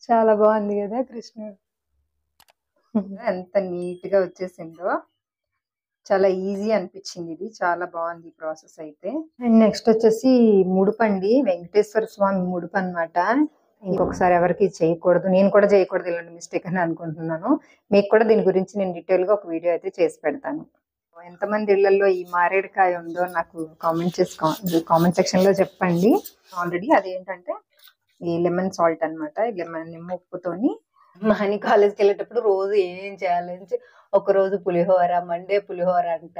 చాలా బాగుంది కదా కృష్ణుడు. ఎంత నీట్ గా వచ్చేసిందో, చాలా ఈజీ అనిపించింది. ఇది చాలా బాగుంది ప్రాసెస్ అయితే. అండ్ నెక్స్ట్ వచ్చేసి ముడుపండి, వెంకటేశ్వర స్వామి ముడుపు అనమాట. ఇంకొకసారి ఎవరికి చేయకూడదు, నేను కూడా చేయకూడదు ఇలాంటి మిస్టేక్ అని అనుకుంటున్నాను. మీకు కూడా దీని గురించి నేను డీటెయిల్ గా ఒక వీడియో అయితే చేసి పెడతాను. ఎంతమంది ఇళ్లలో ఈ మారేడుకాయ ఉందో నాకు కామెంట్ సెక్షన్ లో చెప్పండి. ఆల్రెడీ అదేంటంటే ఈ లెమన్ సాల్ట్ అనమాట. లెమన్ నిమ్మ ఉప్పుతోని మహని కాలేజ్కి వెళ్ళేటప్పుడు రోజు ఏం చేయాలని ఒక రోజు పులిహోర, మండే పులిహోర అంట.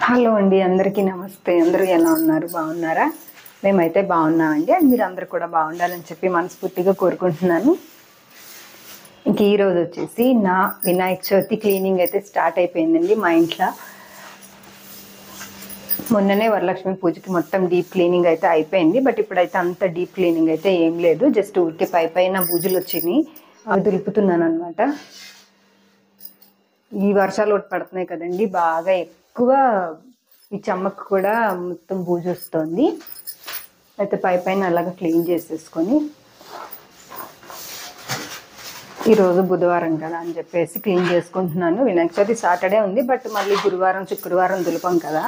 హలో అండి, అందరికీ నమస్తే. అందరూ ఎలా ఉన్నారు? బాగున్నారా? మేమైతే బాగున్నామండి. అండ్ మీరు అందరు కూడా బాగుండాలని చెప్పి మనస్ఫూర్తిగా కోరుకుంటున్నాను. ఇంక ఈ రోజు వచ్చేసి నా వినాయక చవితి క్లీనింగ్ అయితే స్టార్ట్ అయిపోయిందండి మా ఇంట్లో. మొన్ననే వరలక్ష్మి పూజకి మొత్తం డీప్ క్లీనింగ్ అయితే అయిపోయింది. బట్ ఇప్పుడైతే అంత డీప్ క్లీనింగ్ అయితే ఏం లేదు. జస్ట్ ఊరికి పైన బూజులు వచ్చినాయి, అవి దులుపుతున్నాను అనమాట. ఈ వర్షాలు ఒకటి పడుతున్నాయి కదండి, బాగా ఎక్కువ ఈ చెమ్మకు కూడా మొత్తం బూజు వస్తుంది. అయితే పైన అలాగా క్లీన్ చేసేసుకొని, ఈరోజు బుధవారం కదా అని చెప్పేసి క్లీన్ చేసుకుంటున్నాను. వినాయక చవితి సాటర్డే ఉంది, బట్ మళ్ళీ గురువారం శుక్రవారం దులపం కదా,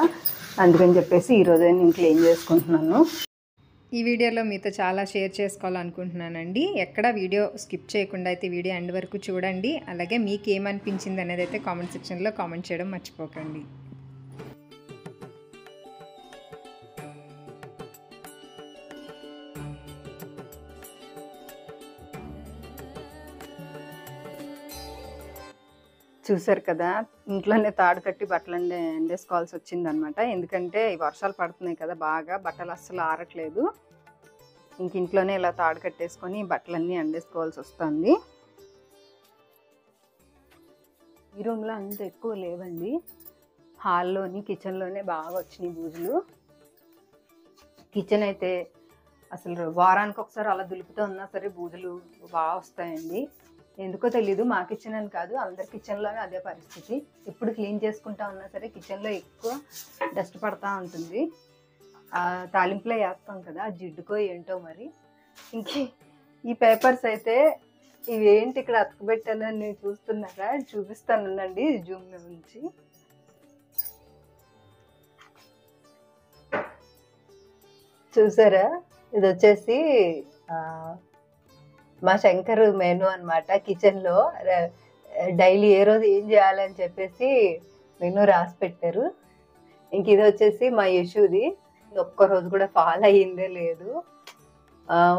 అందుకని చెప్పేసి ఈరోజే నేను క్లీన్ చేసుకుంటున్నాను. ఈ వీడియోలో మీతో చాలా షేర్ చేసుకోవాలనుకుంటున్నానండి. ఎక్కడ వీడియో స్కిప్ చేయకుండా అయితే వీడియో ఎండ్ వరకు చూడండి. అలాగే మీకు ఏమనిపించింది అనేది అయితే కామెంట్ సెక్షన్లో కామెంట్ చేయడం మర్చిపోకండి. చూసారు కదా, ఇంట్లోనే తాడు కట్టి బట్టలు ఎండేసుకోవాల్సి వచ్చిందనమాట. ఎందుకంటే ఈ వర్షాలు పడుతున్నాయి కదా బాగా, బట్టలు అస్సలు ఆరట్లేదు. ఇంక ఇంట్లోనే ఇలా తాడు కట్టేసుకొని బట్టలన్నీ ఎండేసుకోవాల్సి వస్తుంది. ఈ రూమ్లో అంత ఎక్కువ లేవండి, హాల్లోని కిచెన్లోనే బాగా వచ్చినాయి బూజులు. కిచెన్ అయితే అసలు వారానికి ఒకసారి అలా దులుపుతూ ఉన్నా సరే బూజులు బాగా వస్తాయండి. ఎందుకో తెలీదు, మా కిచెన్ అని కాదు, అందరి కిచెన్లోనే అదే పరిస్థితి. ఎప్పుడు క్లీన్ చేసుకుంటా ఉన్నా సరే కిచెన్లో ఎక్కువ డస్ట్ పడతా ఉంటుంది. తాలింపులో వేస్తాం కదా, ఆ జిడ్డుకో ఏంటో మరి. ఇంక ఈ పేపర్స్ అయితే ఇవి ఏంటి ఇక్కడ అతకబెట్టాలని నేను చూస్తున్నారా, చూపిస్తానండి జూమ్ నుంచి. చూసారా, ఇది వచ్చేసి మా శంకర్ మెనూ అనమాట. కిచెన్లో డైలీ ఏ రోజు ఏం చేయాలని చెప్పేసి మెనూ రాసి పెట్టారు. ఇంక ఇది వచ్చేసి మా యశుది, ఒక్కరోజు కూడా ఫాలో అయ్యిందే లేదు.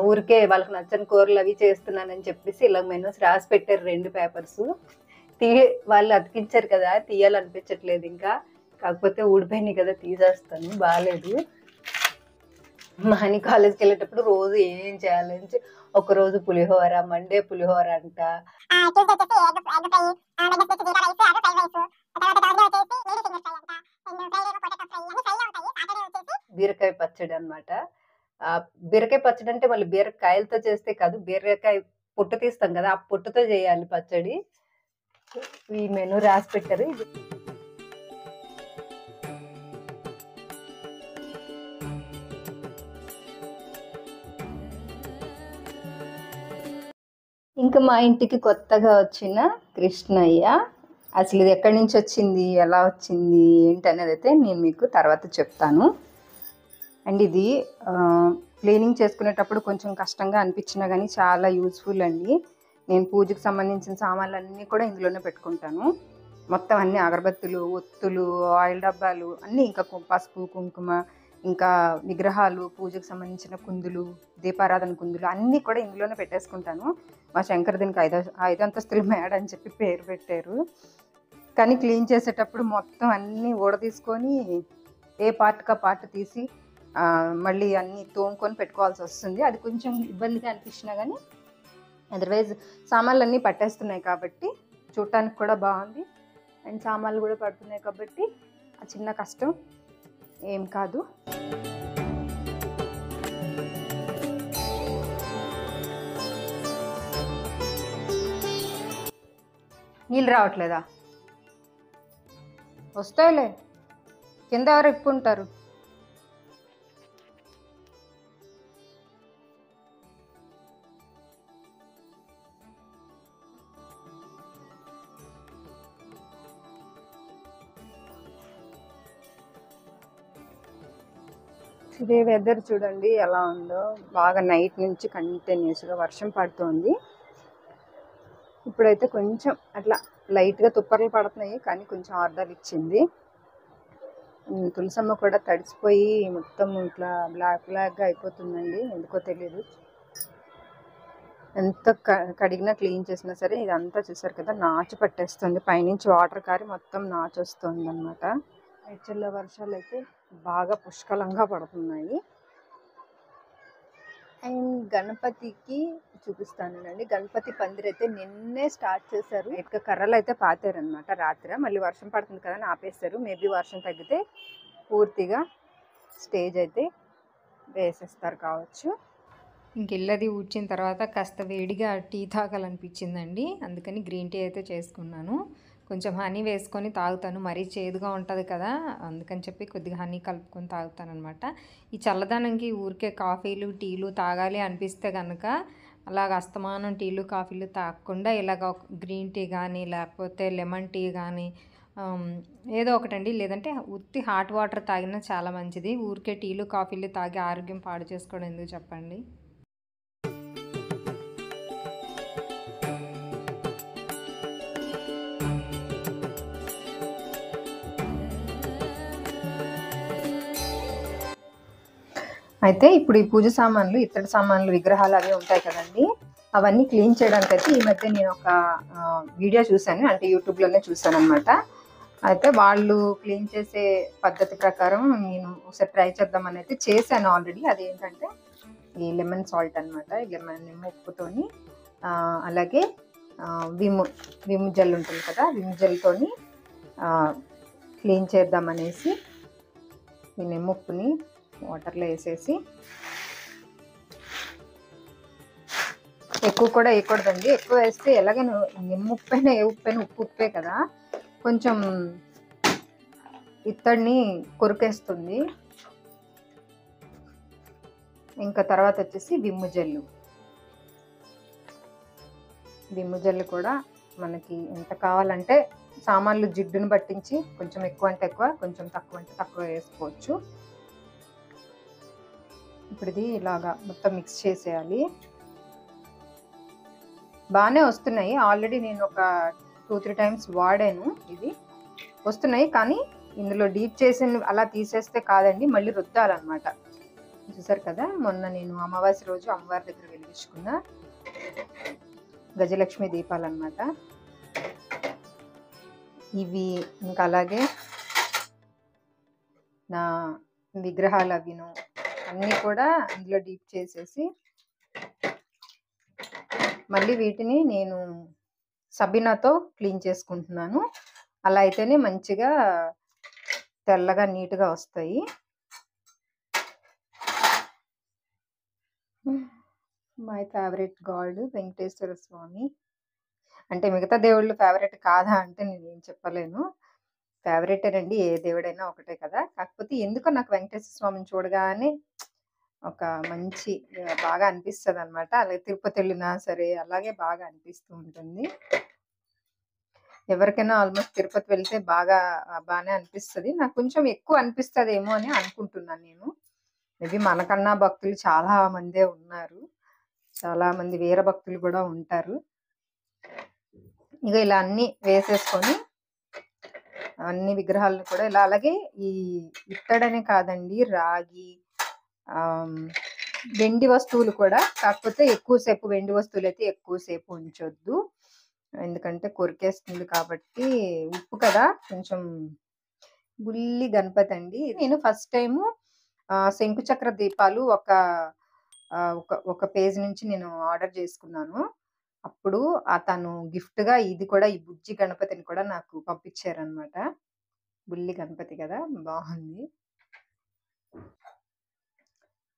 ఊరికే వాళ్ళకి నచ్చని కూరలు అవి చేస్తున్నానని చెప్పేసి ఇలా మెనూస్ రాసి పెట్టారు 2 పేపర్స్. వాళ్ళు అతికించారు కదా, తీయాలనిపించట్లేదు ఇంకా. కాకపోతే ఊడిపోయినాయి కదా, తీసేస్తాను, బాగాలేదు. మహని కాలేజ్కి వెళ్ళేటప్పుడు రోజు ఏం చేయాలని ఒక రోజు పులిహోర, మండే పులిహోర అంట. బీరకాయ పచ్చడి అనమాట. బీరకాయ పచ్చడి అంటే మళ్ళీ బీరకాయలతో చేస్తే కాదు, బీరకాయ పొట్టు తీస్తాం కదా, ఆ పొట్టుతో చేయాలి పచ్చడి. ఈ మెనూ రాసి పెట్టారు. ఇంకా మా ఇంటికి కొత్తగా వచ్చిన కృష్ణయ్య, అసలు ఇది ఎక్కడి నుంచి వచ్చింది, ఎలా వచ్చింది, ఏంటి అనేది అయితే నేను మీకు తర్వాత చెప్తాను. అండ్ ఇది క్లీనింగ్ చేసుకునేటప్పుడు కొంచెం కష్టంగా అనిపించినా కానీ చాలా యూస్ఫుల్ అండి. నేను పూజకు సంబంధించిన సామాన్లు అన్నీ కూడా ఇందులోనే పెట్టుకుంటాను. మొత్తం అన్ని అగరబత్తులు, ఒత్తులు, ఆయిల్ డబ్బాలు అన్నీ, ఇంకా పసుపు కుంకుమ, ఇంకా విగ్రహాలు, పూజకు సంబంధించిన కుందులు, దీపారాధన కుందులు అన్నీ కూడా ఇందులోనే పెట్టేసుకుంటాను. మా శంకర్ దీనికి 5 అంతస్తుల మేడ అని చెప్పి పేరు పెట్టారు. కానీ క్లీన్ చేసేటప్పుడు మొత్తం అన్నీ ఊడదీసుకొని ఏ పార్ట్కా పార్ట్ తీసి మళ్ళీ అన్నీ తోముకొని పెట్టుకోవాల్సి వస్తుంది. అది కొంచెం ఇబ్బందిగా అనిపించినా కానీ అదర్వైజ్ సామాన్లు అన్నీ పట్టేస్తున్నాయి కాబట్టి చూడటానికి కూడా బాగుంది. అండ్ సామాన్లు కూడా పడుతున్నాయి కాబట్టి ఆ చిన్న కష్టం ఏం కాదు. నీళ్ళు రావట్లేదా? వస్తాయిలే, కింద ఎవరు ఎక్కుంటారు. ఇదే వెదర్ చూడండి ఎలా ఉందో. బాగా నైట్ నుంచి కంటిన్యూస్గా వర్షం పడుతోంది. ఇప్పుడైతే కొంచెం అట్లా లైట్గా తుప్పర్లు పడుతున్నాయి, కానీ కొంచెం ఆర్డర్ ఇచ్చింది. తులసమ్మ కూడా తడిసిపోయి మొత్తం ఇట్లా బ్లాక్గా అయిపోతుందండి, ఎందుకో తెలియదు. ఎంత కడిగినా క్లీన్ చేసినా సరే ఇదంతా చూసారు కదా నాచు పట్టేస్తుంది. పైనుంచి వాటర్ కారి మొత్తం నాచు వస్తుంది అనమాట. యాక్చువల్గా వర్షాలు అయితే బాగా పుష్కలంగా పడుతున్నాయి. అండ్ గణపతికి చూపిస్తానండి. గణపతి పందిరి అయితే నిన్నే స్టార్ట్ చేశారు. ఇటుక కర్రలు అయితే పాతారనమాట రాత్రి. మళ్ళీ వర్షం పడుతుంది కదా అని ఆపేస్తారు. మేబీ వర్షం తగ్గితే పూర్తిగా స్టేజ్ అయితే వేసేస్తారు కావచ్చు. ఇంకెళ్ళది ఊడ్చిన తర్వాత కాస్త వేడిగా టీ తాగాలనిపించిందండి, అందుకని గ్రీన్ టీ అయితే చేసుకున్నాను. కొంచెం హనీ వేసుకొని తాగుతాను, మరీ చేదుగా ఉంటుంది కదా, అందుకని చెప్పి కొద్దిగా హనీ కలుపుకొని తాగుతాను అనమాట. ఈ చల్లదనంకి ఊరికే కాఫీలు టీలు తాగాలి అనిపిస్తే కనుక అలాగ అస్తమానం టీలు కాఫీలు తాగకుండా ఇలాగ గ్రీన్ టీ కానీ లేకపోతే లెమన్ టీ కానీ ఏదో ఒకటండి, లేదంటే ఉత్తి హాట్ వాటర్ తాగినా చాలా మంచిది. ఊరికే టీలు కాఫీలు తాగి ఆరోగ్యం పాడు చేసుకోవడం ఎందుకు చెప్పండి. అయితే ఇప్పుడు ఈ పూజ సామాన్లు, ఇత్తడి సామాన్లు, విగ్రహాలు అవి ఉంటాయి కదండి, అవన్నీ క్లీన్ చేయడానికి అయితే ఈ మధ్య నేను ఒక వీడియో చూశాను, అంటే యూట్యూబ్లోనే చూశాను అనమాట. అయితే వాళ్ళు క్లీన్ చేసే పద్ధతి ప్రకారం నేను ఒకసారి ట్రై చేద్దామని అయితే చేశాను ఆల్రెడీ. అదేంటంటే ఈ లెమన్ సాల్ట్ అనమాట. ఈ లెమన్ ఉప్పుతోని అలాగే విమ్ జెల్ ఉంటుంది కదా, విమ్ జెల్తోని క్లీన్ చేద్దామనేసి ఈ నిమ్మప్పుని వాటర్లో వేసేసి, ఎక్కువ కూడా వేయకూడదండి. ఎక్కువ వేస్తే ఎలాగైనా నిమ్మప్పైనా ఏ ఉప్పైనా ఉప్పే కదా, కొంచెం ఇత్తడిని కొరికేస్తుంది. ఇంకా తర్వాత వచ్చేసి విమ్ము జెల్లు కూడా మనకి ఎంత కావాలంటే సామాన్లు జిడ్డును పట్టించి కొంచెం ఎక్కువ అంటే ఎక్కువ, కొంచెం తక్కువ అంటే తక్కువ వేసుకోవచ్చు. ఇప్పుడు ఇది ఇలాగా మొత్తం మిక్స్ చేసేయాలి. బాగానే వస్తున్నాయి, ఆల్రెడీ నేను ఒక 2-3 టైమ్స్ వాడాను. ఇది వస్తున్నాయి, కానీ ఇందులో డీప్ చేసి అలా తీసేస్తే కాదండి, మళ్ళీ రుద్దాలన్నమాట. చూసారు కదా, మొన్న నేను అమావాస్య రోజు అమ్మవారి దగ్గర వెలిగించుకున్న గజలక్ష్మి దీపాలన్నమాట ఇవి. ఇంకా అలాగే నా విగ్రహాలు అవిను అన్నీ కూడా ఇందులో డీప్ చేసేసి, మళ్ళీ వీటిని నేను సబీనాతో క్లీన్ చేసుకుంటున్నాను. అలా అయితేనే మంచిగా తెల్లగా నీట్గా వస్తాయి. మై ఫేవరెట్ గాడ్ వెంకటేశ్వర స్వామి. అంటే మిగతా దేవుళ్ళు ఫేవరెట్ కాదా అంటే నేనేం చెప్పలేను, ఫేవరెటేనండి, ఏ దేవుడైనా ఒకటే కదా. కాకపోతే ఎందుకో నాకు వెంకటేశ్వర స్వామిని చూడగానే ఒక మంచి బాగా అనిపిస్తుంది అనమాట. అలాగే తిరుపతి వెళ్ళినా సరే అలాగే బాగా అనిపిస్తూ ఉంటుంది. ఎవరికైనా ఆల్మోస్ట్ తిరుపతి వెళ్తే బాగానే అనిపిస్తుంది. నాకు కొంచెం ఎక్కువ అనిపిస్తుందేమో అని అనుకుంటున్నాను నేను. మేబీ మనకన్నా భక్తులు చాలా మందే ఉన్నారు, చాలా మంది వీర భక్తులు కూడా ఉంటారు. ఇక ఇలా అన్ని వేసేసుకొని అన్ని విగ్రహాలను కూడా ఇలా, అలాగే ఈ ఇత్తడనే కాదండి, రాగి వెండి వస్తువులు కూడా, కాకపోతే ఎక్కువసేపు వెండి వస్తువులు అయితే ఎక్కువసేపు ఉంచొద్దు, ఎందుకంటే కొరికేస్తుంది కాబట్టి. ఉప్పు కదా, కొంచెం బుల్లి గణపతి అండి. నేను ఫస్ట్ టైము శంకుచక్ర దీపాలు ఒక పేజ్ నుంచి నేను ఆర్డర్ చేసుకున్నాను. అప్పుడు తను గిఫ్ట్గా ఇది కూడా, ఈ బుజ్జి గణపతిని కూడా నాకు పంపించారనమాట. బుల్లి గణపతి కదా, బాగుంది.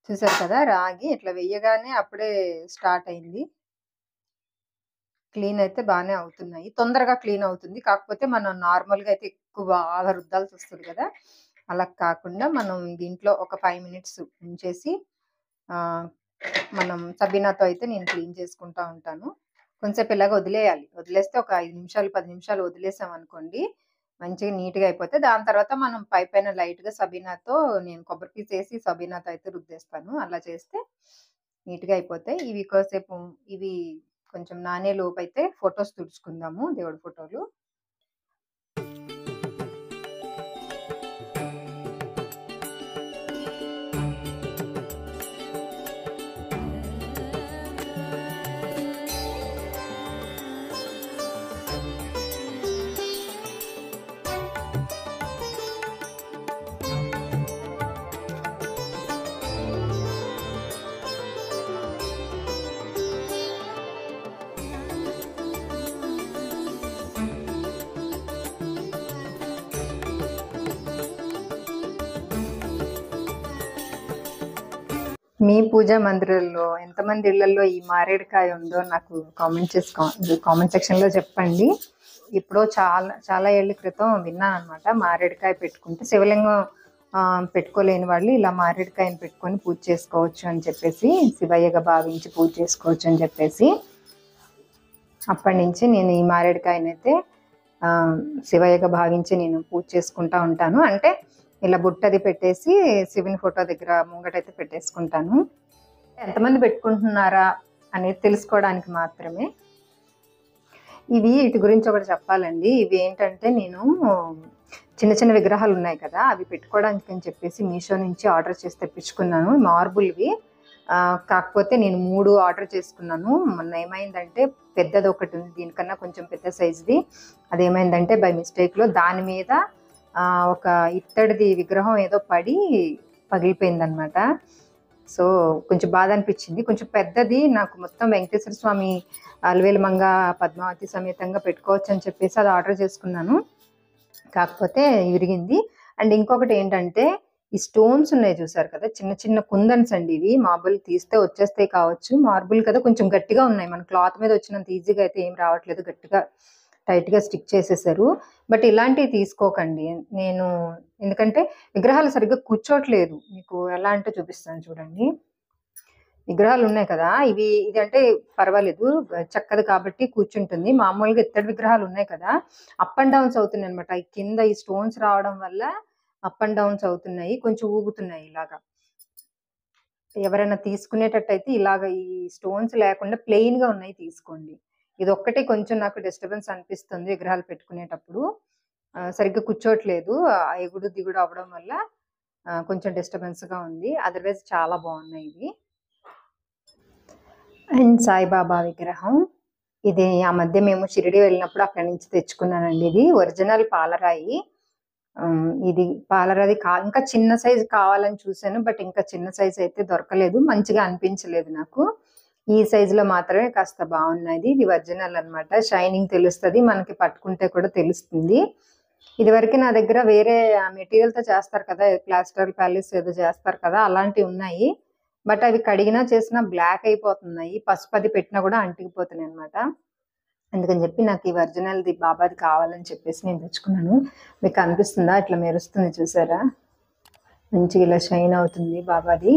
చూసారు కదా, రాగి ఇట్లా వెయ్యగానే అప్పుడే స్టార్ట్ అయింది. క్లీన్ అయితే బాగానే అవుతున్నాయి, తొందరగా క్లీన్ అవుతుంది. కాకపోతే మనం నార్మల్గా అయితే ఎక్కువ బాగా రుద్దాల్సి వస్తుంది కదా, అలా కాకుండా మనం దీంట్లో ఒక 5 మినిట్స్ ఉంచేసి మనం సబీనాతో అయితే నేను క్లీన్ చేసుకుంటా ఉంటాను. కొంచెంసేపు ఇలాగ వదిలేయాలి. వదిలేస్తే ఒక 5 నిమిషాలు 10 నిమిషాలు వదిలేసాం అనుకోండి, మంచిగా నీట్‌గా అయిపోతే దాని తర్వాత మనం పైన లైట్‌గా సబీనాతో నేను కొబ్బరి పీసేసి సబీనాతో అయితే రుద్దేస్తాను. అలా చేస్తే నీట్‌గా అయిపోతాయి. ఇవి కొంచెం నానే లోపైతే ఫోటోస్ తుడుచుకుందాము దేవుడి ఫోటోలు. మీ పూజా మందిరాల్లో ఎంతమంది ఇళ్లలో ఈ మారేడుకాయ ఉందో నాకు కామెంట్ సెక్షన్‌లో చెప్పండి. ఎప్పుడో చాలా చాలా ఏళ్ల క్రితం విన్నాననమాట. మారేడుకాయ పెట్టుకుంటే శివలింగం పెట్టుకోలేని వాళ్ళు ఇలా మారేడుకాయని పెట్టుకొని పూజ చేసుకోవచ్చు అని చెప్పేసి, శివయ్యగా భావించి పూజ చేసుకోవచ్చు అని చెప్పేసి, అప్పటి నుంచి నేను ఈ మారేడుకాయనైతే శివయ్యగా భావించి నేను పూజ చేసుకుంటా ఉంటాను. అంటే ఇలా బుట్టది పెట్టేసి శివుని ఫోటో దగ్గర ముంగటైతే పెట్టేసుకుంటాను. ఎంతమంది పెట్టుకుంటున్నారా అనేది తెలుసుకోవడానికి మాత్రమే. వీటి గురించి ఒకటి చెప్పాలండి. ఇవి ఏంటంటే నేను చిన్న చిన్న విగ్రహాలు ఉన్నాయి కదా, అవి పెట్టుకోవడానికి అని చెప్పేసి మీషో నుంచి ఆర్డర్ చేసి తెప్పించుకున్నాను. మార్బుల్వి. కాకపోతే నేను 3 ఆర్డర్ చేసుకున్నాను. మొన్న ఏమైందంటే పెద్దది ఒకటి ఉంది, దీనికన్నా కొంచెం పెద్ద సైజుది. అదేమైందంటే బై మిస్టేక్లో దాని మీద ఒక ఇత్తడిది విగ్రహం ఏదో పడి పగిలిపోయిందనమాట. సో కొంచెం బాధ అనిపించింది. కొంచెం పెద్దది నాకు మొత్తం వెంకటేశ్వర స్వామి అలవేలు మంగ పద్మావతి సమేతంగా పెట్టుకోవచ్చు అని చెప్పేసి అది ఆర్డర్ చేసుకున్నాను. కాకపోతే విరిగింది. అండ్ ఇంకొకటి ఏంటంటే ఈ స్టోన్స్ ఉన్నాయి చూసారు కదా, చిన్న చిన్న కుందన్స్ అండి. ఇవి మార్బుల్ తీస్తే వచ్చేస్తాయి కావచ్చు, మార్బుల్ కదా కొంచెం గట్టిగా ఉన్నాయి. మన క్లాత్ మీద వచ్చినంత ఈజీగా అయితే ఏం రావట్లేదు, గట్టిగా టైట్గా స్టిక్ చేసేసారు. బట్ ఇలాంటివి తీసుకోకండి. ఎందుకంటే విగ్రహాలు సరిగ్గా కూర్చోట్లేదు. మీకు ఎలా అంటే చూపిస్తాను చూడండి. విగ్రహాలు ఉన్నాయి కదా, ఇది అంటే పర్వాలేదు, చక్కది కాబట్టి కూర్చుంటుంది. మామూలుగా ఇత్తడి విగ్రహాలు ఉన్నాయి కదా, అప్ అండ్ డౌన్స్ అవుతున్నాయి అనమాట. కింద ఈ స్టోన్స్ రావడం వల్ల అప్ అండ్ డౌన్స్ అవుతున్నాయి, కొంచెం ఊగుతున్నాయి ఇలాగా. ఎవరైనా తీసుకునేటట్టయితే ఇలాగ ఈ స్టోన్స్ లేకుండా ప్లెయిన్ గా ఉన్నాయి తీసుకోండి. ఇది ఒక్కటే కొంచెం నాకు డిస్టర్బెన్స్ అనిపిస్తుంది విగ్రహాలు పెట్టుకునేటప్పుడు. సరిగ్గా కూర్చోట్లేదు, ఎగుడు దిగుడు అవ్వడం వల్ల కొంచెం డిస్టర్బెన్స్ గా ఉంది. అదర్వైజ్ చాలా బాగున్నాయి ఇవి. అండ్ సాయిబాబా విగ్రహం ఇది ఆ మధ్య మేము షిరిడి వెళ్ళినప్పుడు అక్కడి నుంచి తెచ్చుకున్నానండి. ఇది ఒరిజినల్ పాలరాయి. ఇది పాలరాది ఇంకా చిన్న సైజు కావాలని చూసాను, బట్ ఇంకా చిన్న సైజు అయితే దొరకలేదు, మంచిగా అనిపించలేదు నాకు. ఈ సైజులో మాత్రమే కాస్త బాగున్నది. ఇది ఒరిజినల్ అనమాట. షైనింగ్ తెలుస్తుంది మనకి, పట్టుకుంటే కూడా తెలుస్తుంది. ఇది వరకు నా దగ్గర వేరే మెటీరియల్తో చేస్తారు కదా, ప్లాస్టర్ ప్యాలెస్ ఏదో చేస్తారు కదా, అలాంటివి ఉన్నాయి. బట్ అవి కడిగినా చేసినా బ్లాక్ అయిపోతున్నాయి, పసుపు అది పెట్టినా కూడా అంటికిపోతున్నాయి అనమాట. అందుకని చెప్పి నాకు ఈ ఒరిజినల్ది బాబాది కావాలని చెప్పేసి నేను తెచ్చుకున్నాను. మీకు అనిపిస్తుందా, ఇట్లా మెరుస్తుంది చూసారా, మంచిగా ఇలా షైన్ అవుతుంది బాబాది.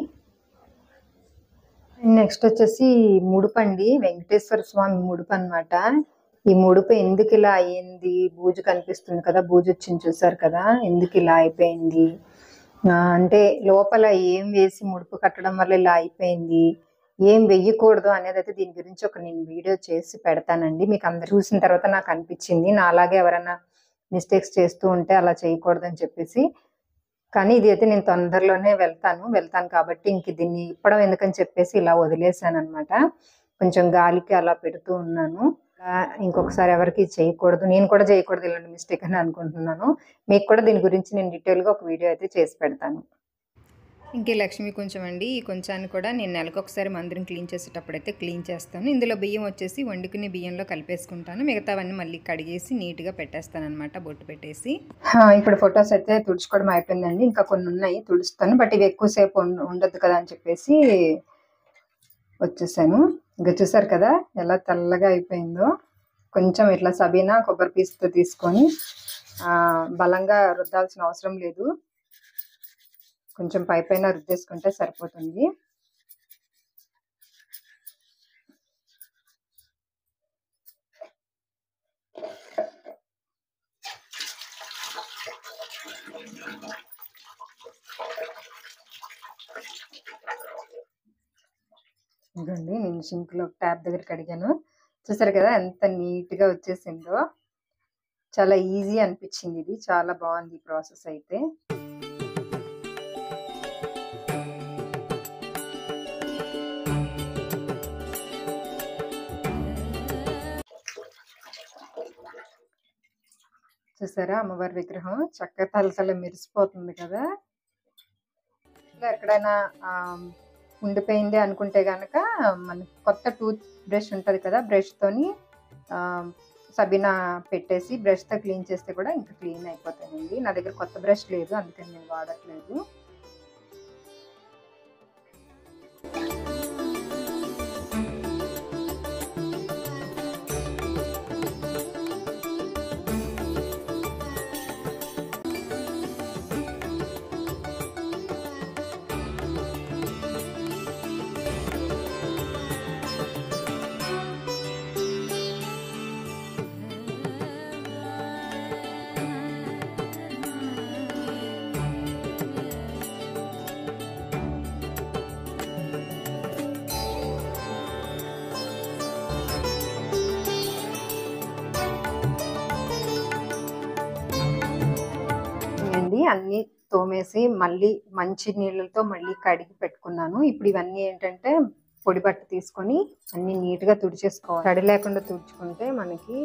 నెక్స్ట్ వచ్చేసి ముడుపండి, వెంకటేశ్వర స్వామి ముడుపు అనమాట. ఈ ముడుపు ఎందుకు ఇలా అయ్యింది, బూజు కనిపిస్తుంది కదా, బూజు వచ్చింది చూసారు కదా, ఎందుకు ఇలా అయిపోయింది అంటే లోపల ఏం వేసి ముడుపు కట్టడం వల్ల ఇలా అయిపోయింది, ఏం వెయ్యకూడదు అనేది అయితే దీని గురించి నేను వీడియో చేసి పెడతానండి. మీకు అందరు చూసిన తర్వాత నాకు అనిపించింది, నా అలాగే ఎవరైనా మిస్టేక్స్ చేస్తూ ఉంటే అలా చేయకూడదని చెప్పేసి. కానీ ఇది అయితే నేను తొందరలోనే వెళ్తాను కాబట్టి ఇంక దీన్ని ఇప్పడం ఎందుకని చెప్పేసి ఇలా వదిలేసాను అనమాట. కొంచెం గాలికి అలా పెడుతూ ఉన్నాను. ఇంకొకసారి ఎవరికి చేయకూడదు, నేను కూడా చేయకూడదు ఇలాంటి మిస్టేక్ అని అనుకుంటున్నాను. మీకు కూడా దీని గురించి నేను డీటెయిల్గా ఒక వీడియో అయితే చేసి పెడతాను. ఇంకే లక్ష్మి కొంచెం అండి, ఈ కొంచాన్ని కూడా నేను నెలకొకసారి మందిరం క్లీన్ చేసేటప్పుడు అయితే క్లీన్ చేస్తాను. ఇందులో బియ్యం వచ్చేసి వండుకునే బియ్యంలో కలిపేసుకుంటాను, మిగతావన్నీ మళ్ళీ కడిగేసి నీట్గా పెట్టేస్తాను అనమాట, బొట్టు పెట్టేసి. ఇప్పుడు ఫొటోస్ అయితే తుడుచుకోవడం అయిపోయిందండి, ఇంకా కొన్ని ఉన్నాయి తుడుస్తాను, బట్ ఇవి ఎక్కువసేపు ఉండొద్దు కదా అని చెప్పేసి వచ్చేసాను. ఇంకా చూసారు కదా ఎలా తెల్లగా అయిపోయిందో. కొంచెం ఇట్లా సబీనా కొబ్బరి పీస్తో తీసుకొని బలంగా రుద్దాల్సిన అవసరం లేదు, కొంచెం పైన రుద్దేసుకుంటే సరిపోతుంది. ఇదండి నేను సింక్లో ట్యాప్ దగ్గర కడిగాను. చూసారు కదా ఎంత నీట్గా వచ్చేసిందో. చాలా ఈజీ అనిపించింది. ఇది చాలా బాగుంది ఈ ప్రాసెస్ అయితే. చూసారా అమ్మవారి విగ్రహం చక్కగా తలతల మెరిసిపోతుంది కదా. ఎక్కడైనా ఉండిపోయింది అనుకుంటే కనుక మన కొత్త టూత్ బ్రష్ ఉంటుంది కదా, బ్రష్ తోని సబీనా పెట్టేసి బ్రష్తో క్లీన్ చేస్తే కూడా ఇంకా క్లీన్ అయిపోతాయండి. నా దగ్గర కొత్త బ్రష్ లేదు, అందుకని నేను వాడట్లేదు. అన్ని తోమేసి మళ్ళీ మంచి నీళ్ళతో మళ్ళీ కడిగి పెట్టుకున్నాను. ఇప్పుడు ఇవన్నీ ఏంటంటే పొడి బట్ట తీసుకొని అన్ని నీట్గా తుడిచేసుకోవాలి. తడి లేకుండా తుడుచుకుంటే మనకి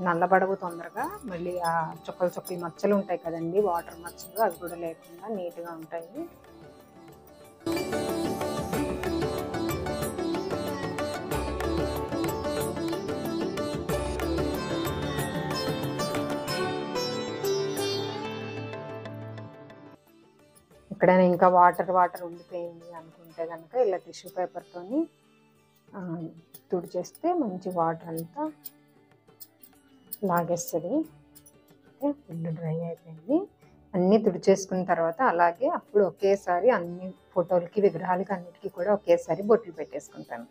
నల్లబడవు తొందరగా. మళ్ళీ ఆ చుక్కలు మచ్చలు ఉంటాయి కదండి, వాటర్ మచ్చలు, అవి కూడా లేకుండా నీట్గా ఉంటాయి. ఎక్కడైనా ఇంకా వాటర్ ఉండిపోయింది అనుకుంటే కనుక ఇలా టిష్యూ పేపర్తోని తుడిచేస్తే మంచి వాటర్ అంతా లాగేస్తుంది. ఫుల్ డ్రై అయిపోయింది. అన్నీ తుడిచేసుకున్న తర్వాత అలాగే అప్పుడు ఒకేసారి అన్ని ఫోటోలకి విగ్రహాలకి అన్నిటికీ కూడా ఒకేసారి బొట్లు పెట్టేసుకుంటాను.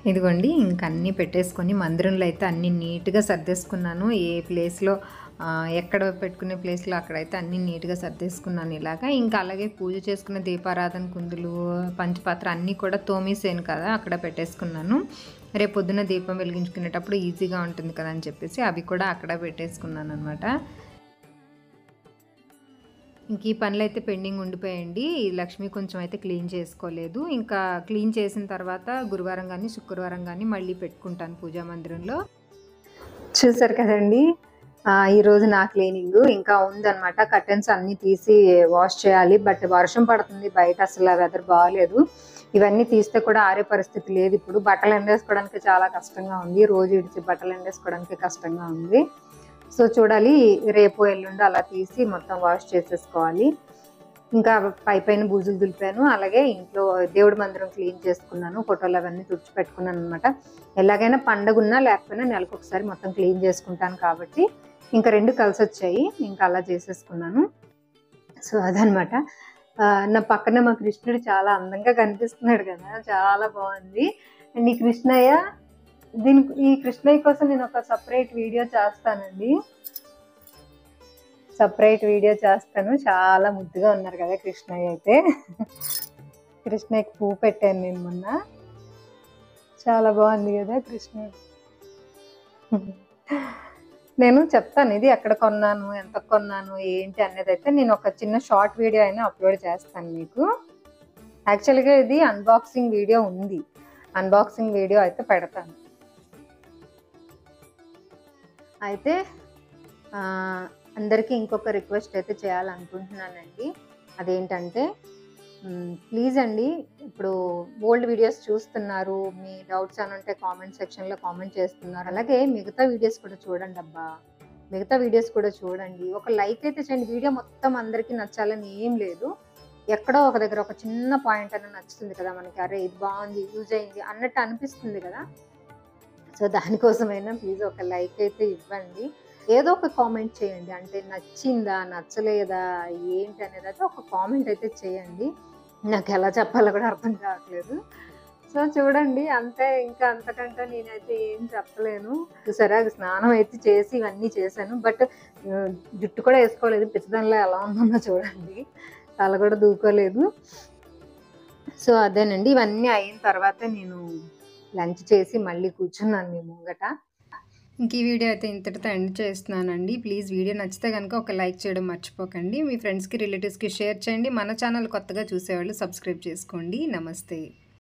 ఇదిగోండి ఇంక అన్నీ పెట్టేసుకొని మందిరంలో అయితే అన్నీ నీట్గా సర్దేసుకున్నాను. ఏ ప్లేస్లో ఎక్కడ పెట్టుకునే ప్లేస్లో అక్కడైతే అన్నీ నీట్గా సర్దేసుకున్నాను ఇలాగా. ఇంకా అలాగే పూజ చేసుకున్న దీపారాధన కుందులు, పంచపాత్ర అన్నీ కూడా తోమేసాను కదా, అక్కడ పెట్టేసుకున్నాను. రేపు పొద్దున్న దీపం వెలిగించుకునేటప్పుడు ఈజీగా ఉంటుంది కదా అని చెప్పేసి అవి కూడా అక్కడ పెట్టేసుకున్నాను అనమాట. ఇంక ఈ పనులు అయితే పెండింగ్ ఉండిపోయండి. లక్ష్మి కొంచెం అయితే క్లీన్ చేసుకోలేదు. ఇంకా క్లీన్ చేసిన తర్వాత గురువారం కానీ శుక్రవారం కానీ మళ్ళీ పెట్టుకుంటాను పూజా మందిరంలో. చూసారు కదండి, ఈరోజు నా క్లీనింగ్ ఇంకా ఉందన్నమాట. కర్టెన్స్ అన్నీ తీసి వాష్ చేయాలి. బట్ వర్షం పడుతుంది బయట, అసలు వెదర్ బాగాలేదు. ఇవన్నీ తీస్తే కూడా ఆరే పరిస్థితి లేదు. ఇప్పుడు బట్టలు ఎండేసుకోవడానికి చాలా కష్టంగా ఉంది. రోజు ఇడిచి బట్టలు ఎండేసుకోవడానికి కష్టంగా ఉంది. సో చూడాలి, రేపు ఎల్లుండి అలా తీసి మొత్తం వాష్ చేసేసుకోవాలి. ఇంకా పైన బూజులు దులిపాను. అలాగే ఇంట్లో దేవుడి మందిరం క్లీన్ చేసుకున్నాను. ఫోటోలు అవన్నీ తుడిచిపెట్టుకున్నాను అనమాట. ఎలాగైనా పండగ ఉన్నా లేకపోయినా నెలకు ఒకసారి మొత్తం క్లీన్ చేసుకుంటాను కాబట్టి ఇంకా రెండు కలిసి వచ్చాయి. ఇంకా అలా చేసేసుకున్నాను. సో అదనమాట. నా పక్కన మా కృష్ణుడు చాలా అందంగా కనిపిస్తున్నాడు కదా, చాలా బాగుంది. అండ్ ఈ కృష్ణయ్య కోసం నేను ఒక సపరేట్ వీడియో చేస్తానండి. చాలా ముద్దుగా ఉన్నారు కదా కృష్ణయ్య అయితే. కృష్ణయ్యకి పువ్వు పెట్టాను నేను మొన్న, చాలా బాగుంది కదా కృష్ణుడు. నేను చెప్తాను ఇది ఎక్కడ కొన్నాను, ఎంత కొన్నాను, ఏంటి అనేది అయితే నేను ఒక చిన్న షార్ట్ వీడియో అయినా అప్లోడ్ చేస్తాను మీకు. యాక్చువల్గా ఇది అన్బాక్సింగ్ వీడియో ఉంది, అన్బాక్సింగ్ వీడియో అయితే పెడతాను. అయితే అందరికీ ఇంకొక రిక్వెస్ట్ అయితే చేయాలనుకుంటున్నానండి. అదేంటంటే ప్లీజ్ అండి, ఇప్పుడు ఓల్డ్ వీడియోస్ చూస్తున్నారు, మీ డౌట్స్ అని ఉంటే కామెంట్ సెక్షన్లో కామెంట్ చేస్తున్నారు. అలాగే మిగతా వీడియోస్ కూడా చూడండి అబ్బా, మిగతా వీడియోస్ కూడా చూడండి. ఒక లైక్ అయితే చేయండి. వీడియో మొత్తం అందరికీ నచ్చాలని ఏం లేదు, ఎక్కడో ఒక దగ్గర ఒక చిన్న పాయింట్ అనేది నచ్చుతుంది కదా మనకి, అరే ఇది బాగుంది, యూజ్ అయింది అన్నట్టు అనిపిస్తుంది కదా. సో దానికోసమైనా ప్లీజ్ ఒక లైక్ అయితే ఇవ్వండి, ఏదో ఒక కామెంట్ చేయండి. అంటే నచ్చిందా, నచ్చలేదా, ఏంటి అనేది అయితే ఒక కామెంట్ అయితే చేయండి. నాకు ఎలా చెప్పాలో కూడా అర్థం కావట్లేదు. సో చూడండి అంతే, ఇంకా అంతకంటే నేనైతే ఏం చెప్పలేను. చూసారా, స్నానం అయితే చేసి ఇవన్నీ చేశాను, బట్ జుట్టు కూడా వేసుకోలేదు, పిచ్చదనలో ఎలా ఉందో చూడండి, తల కూడా దూకోలేదు. సో అదేనండి, ఇవన్నీ అయిన తర్వాత నేను లంచ్ చేసి మళ్ళీ కూర్చున్నాను మీ ముంగట. ఇంక ఈ వీడియో అయితే ఇంతటితో ఎండ్ చేస్తున్నానండి. ప్లీజ్ వీడియో నచ్చితే కనుక ఒక లైక్ చేయడం మర్చిపోకండి. మీ ఫ్రెండ్స్కి, రిలేటివ్స్కి షేర్ చేయండి. మన ఛానల్ కొత్తగా చూసేవాళ్ళు సబ్స్క్రైబ్ చేసుకోండి. నమస్తే.